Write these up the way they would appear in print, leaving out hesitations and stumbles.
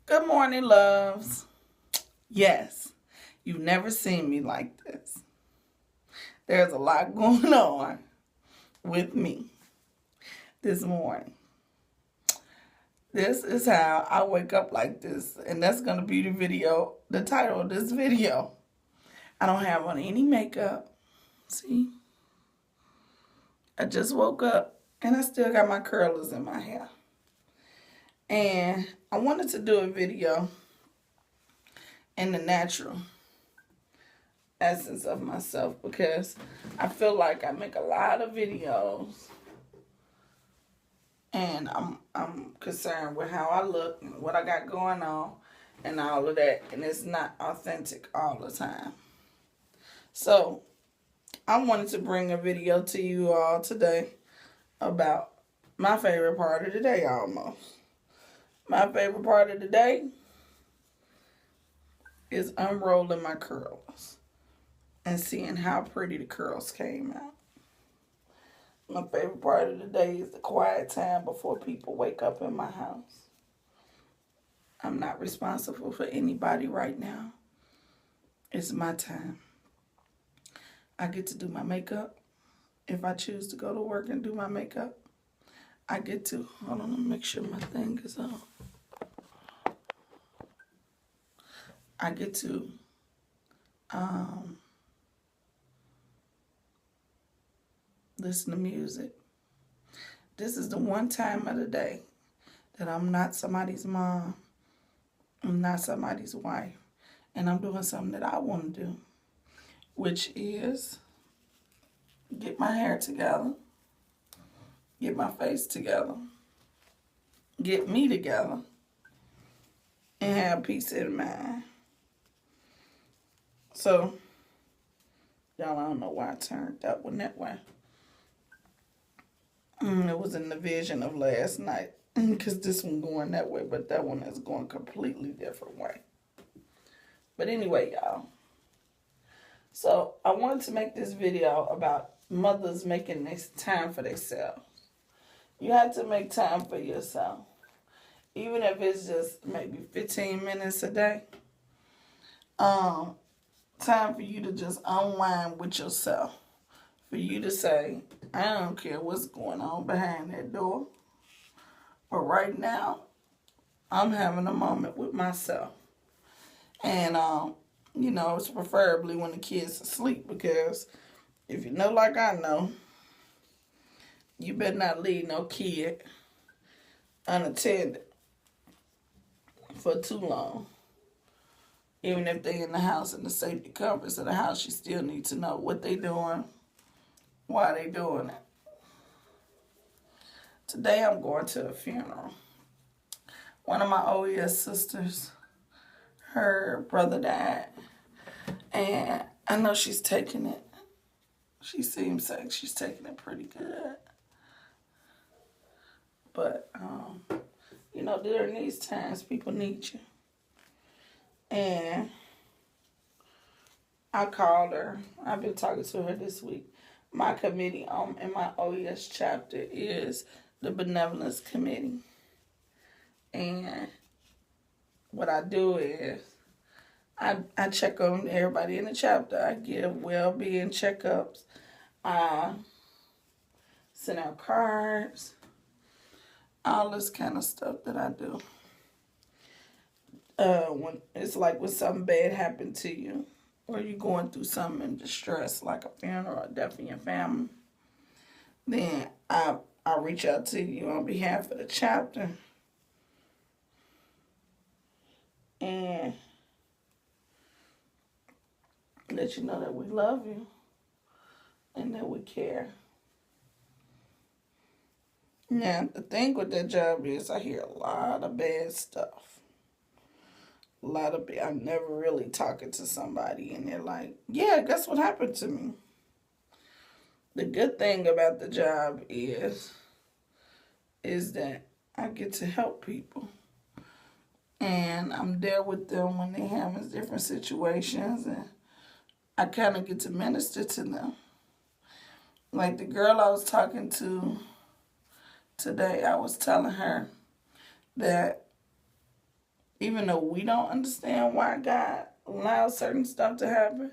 Good morning, loves. Yes, you've never seen me like this. There's a lot going on with me this morning. This is how I wake up like this, and that's going to be the title of this video. I don't have on any makeup. See? I just woke up, and I still got my curlers in my hair. And I wanted to do a video in the natural essence of myself because I feel like I make a lot of videos and I'm concerned with how I look and what I got going on and all of that, and it's not authentic all the time. So I wanted to bring a video to you all today about my favorite part of the day almost. My favorite part of the day is unrolling my curls and seeing how pretty the curls came out. My favorite part of the day is the quiet time before people wake up in my house. I'm not responsible for anybody right now. It's my time. I get to do my makeup. If I choose to go to work and do my makeup, I get to. Hold on, let me make sure my thing is on. I get to listen to music. This is the one time of the day that I'm not somebody's mom. I'm not somebody's wife. And I'm doing something that I want to do, which is get my hair together, get my face together, get me together, and have peace in mind. So, y'all, I don't know why I turned that one that way. It was in the vision of last night because this one going that way, but that one is going completely different way. But anyway, y'all. So I wanted to make this video about mothers making this time for themselves. You have to make time for yourself. Even if it's just maybe 15 minutes a day. Time for you to just unwind with yourself. For you to say, I don't care what's going on behind that door. But right now, I'm having a moment with myself. And, it's preferably when the kids are asleep because if you know like I know, you better not leave no kid unattended for too long. Even if they in the house in the safety comforts of the house, you still need to know what they doing, why they doing it. Today I'm going to a funeral. One of my OES sisters, her brother died. And I know she's taking it. She seems like she's taking it pretty good. But, during these times, people need you. And I called her. I've been talking to her this week. My committee in my OES chapter is the Benevolence Committee. And what I do is I check on everybody in the chapter. I give well-being checkups. I send out cards. All this kind of stuff that I do. When it's like when something bad happened to you, or you're going through something in distress, like a funeral or death in your family, then I reach out to you on behalf of the chapter and let you know that we love you and that we care. Now, the thing with that job is I hear a lot of bad stuff. I'm never really talking to somebody and they're like, yeah, guess what happened to me? The good thing about the job is that I get to help people. And I'm there with them when they have different situations and I kind of get to minister to them. Like the girl I was talking to today, I was telling her that even though we don't understand why God allows certain stuff to happen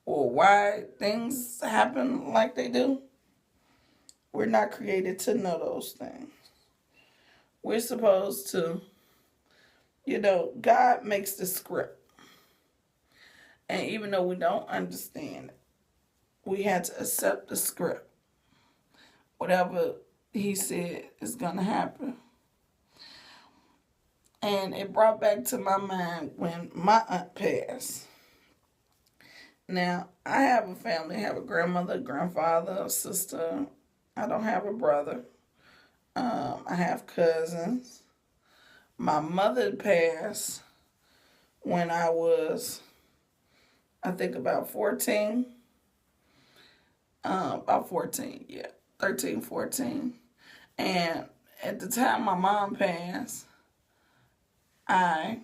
or why things happen like they do, we're not created to know those things. We're supposed to, God makes the script. And even though we don't understand it, we had to accept the script. Whatever he said is going to happen. And it brought back to my mind when my aunt passed. Now, I have a family. I have a grandmother, grandfather, a sister. I don't have a brother. I have cousins. My mother passed when I was, I think, about 14. About 14, yeah. 13, 14. And at the time my mom passed, I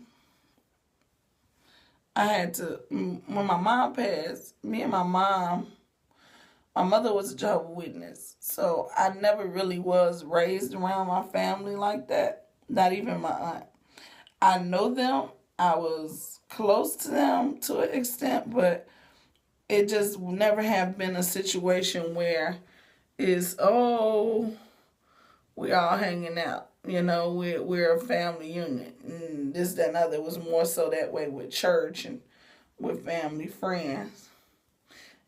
had to, when my mom passed, me and my mother was a Jehovah's Witness. So I never really was raised around my family like that. Not even my aunt. I know them. I was close to them to an extent, but it just never have been a situation where it's, oh, we all hanging out. We're a family unit. And this, that, and other. It was more so that way with church and with family, friends.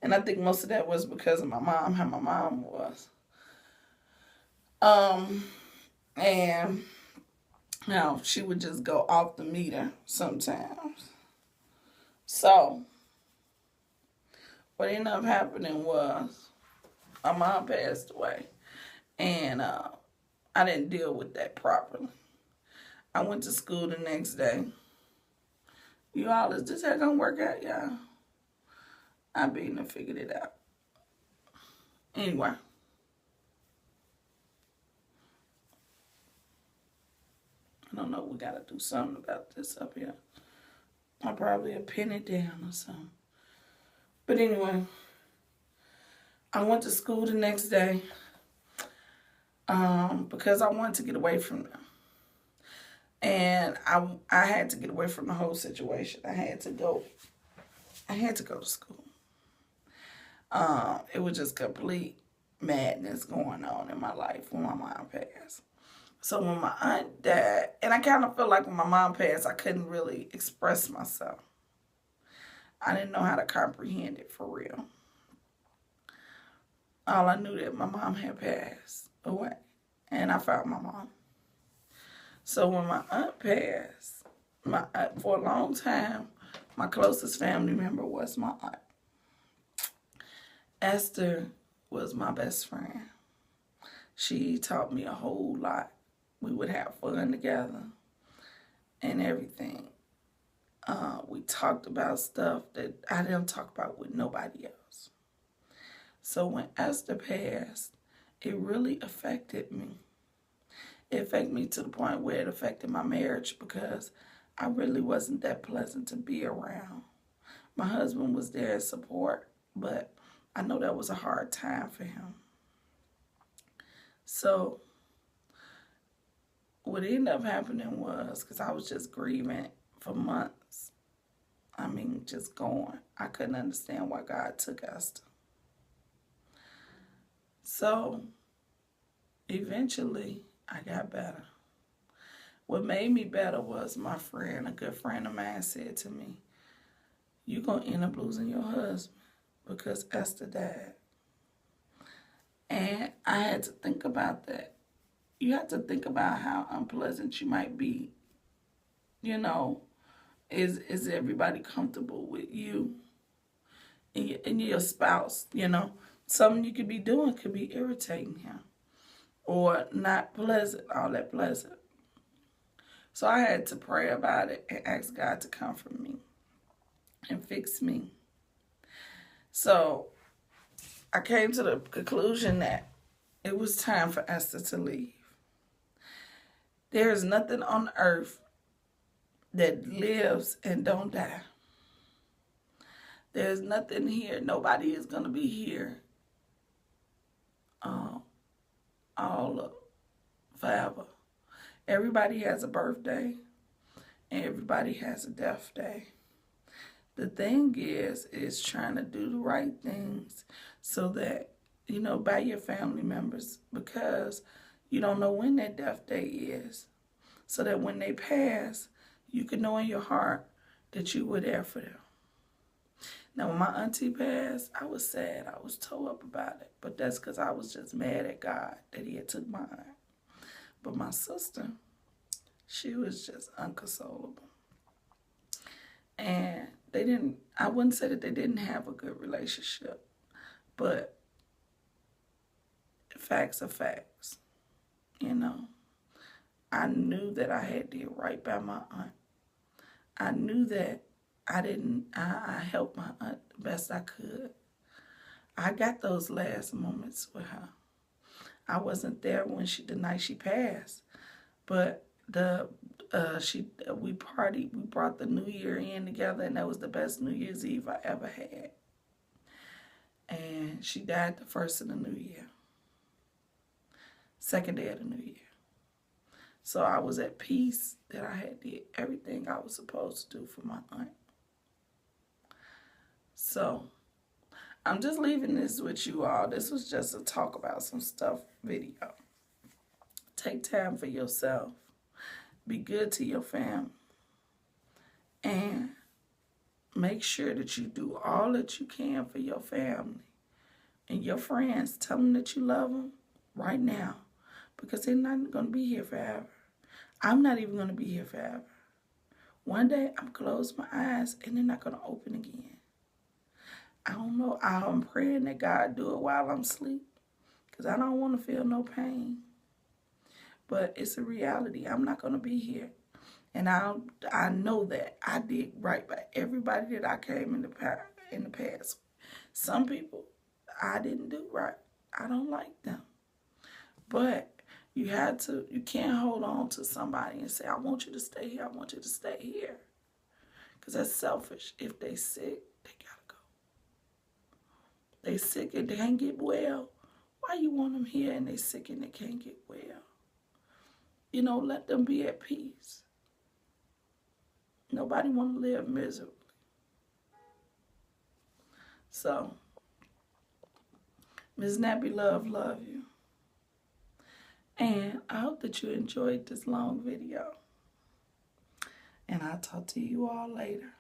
And I think most of that was because of my mom, how my mom was. And she would just go off the meter sometimes. So what ended up happening was my mom passed away. And I didn't deal with that properly. I went to school the next day. You all, is this how gonna work out, y'all? I been and figured it out. Anyway. I don't know, we gotta do something about this up here. I'll probably pin it down or something. But anyway, I went to school the next day because I wanted to get away from them. And I had to get away from the whole situation. I had to go to school. It was just complete madness going on in my life when my mom passed. So when my aunt died, and I kind of feel like when my mom passed, I couldn't really express myself. I didn't know how to comprehend it for real. All I knew that my mom had passed away, and I found my mom. So when my aunt passed, for a long time, my closest family member was my aunt. Esther was my best friend. She taught me a whole lot. We would have fun together and everything. We talked about stuff that I didn't talk about with nobody else. So when Esther passed, it really affected me. It affected me to the point where it affected my marriage because I really wasn't that pleasant to be around. My husband was there as support, but I know that was a hard time for him. So what ended up happening was, because I was just grieving for months. I mean, just going. I couldn't understand why God took Esther. So eventually I got better. What made me better was my friend, a good friend of mine, said to me, you're going to end up losing your husband because Esther died. And I had to think about that. You have to think about how unpleasant you might be. Is everybody comfortable with you and your spouse? Something you could be doing could be irritating him or not pleasant, all that pleasant. So I had to pray about it and ask God to comfort me and fix me. So I came to the conclusion that it was time for Esther to leave. There is nothing on earth that lives and don't die. There's nothing here. Nobody is going to be here all forever. Everybody has a birthday. Everybody has a death day. The thing is trying to do the right things so that, by your family members, because you don't know when their death day is. So that when they pass, you can know in your heart that you were there for them. Now, when my auntie passed, I was sad. I was tore up about it. But that's because I was just mad at God that he had took my aunt. But my sister, she was just inconsolable. And I wouldn't say that they didn't have a good relationship, but facts are facts, I knew that I had did right by my aunt. I knew that I helped my aunt the best I could. I got those last moments with her. I wasn't there when the night she passed, but we partied. We brought the New Year in together, and that was the best New Year's Eve I ever had. And she died the first of the New Year, second day of the New Year. So I was at peace that I had did everything I was supposed to do for my aunt. So I'm just leaving this with you all. This was just a talk about some stuff video. Take time for yourself. Be good to your family. And make sure that you do all that you can for your family. And your friends, tell them that you love them right now. Because they're not going to be here forever. I'm not even going to be here forever. One day, I'm going to close my eyes and they're not going to open again. I don't know. I'm praying that God do it while I'm asleep. Because I don't want to feel no pain. But it's a reality. I'm not going to be here. And I know that I did right by everybody that I came in the past. Some people, I didn't do right. I don't like them. But you can't hold on to somebody and say, I want you to stay here. I want you to stay here. Because that's selfish. If they sick, they got to go. They sick and they can't get well. Why you want them here and they sick and they can't get well? Let them be at peace. Nobody want to live miserably. So, Ms. Nappy love you. And I hope that you enjoyed this long video. And I'll talk to you all later.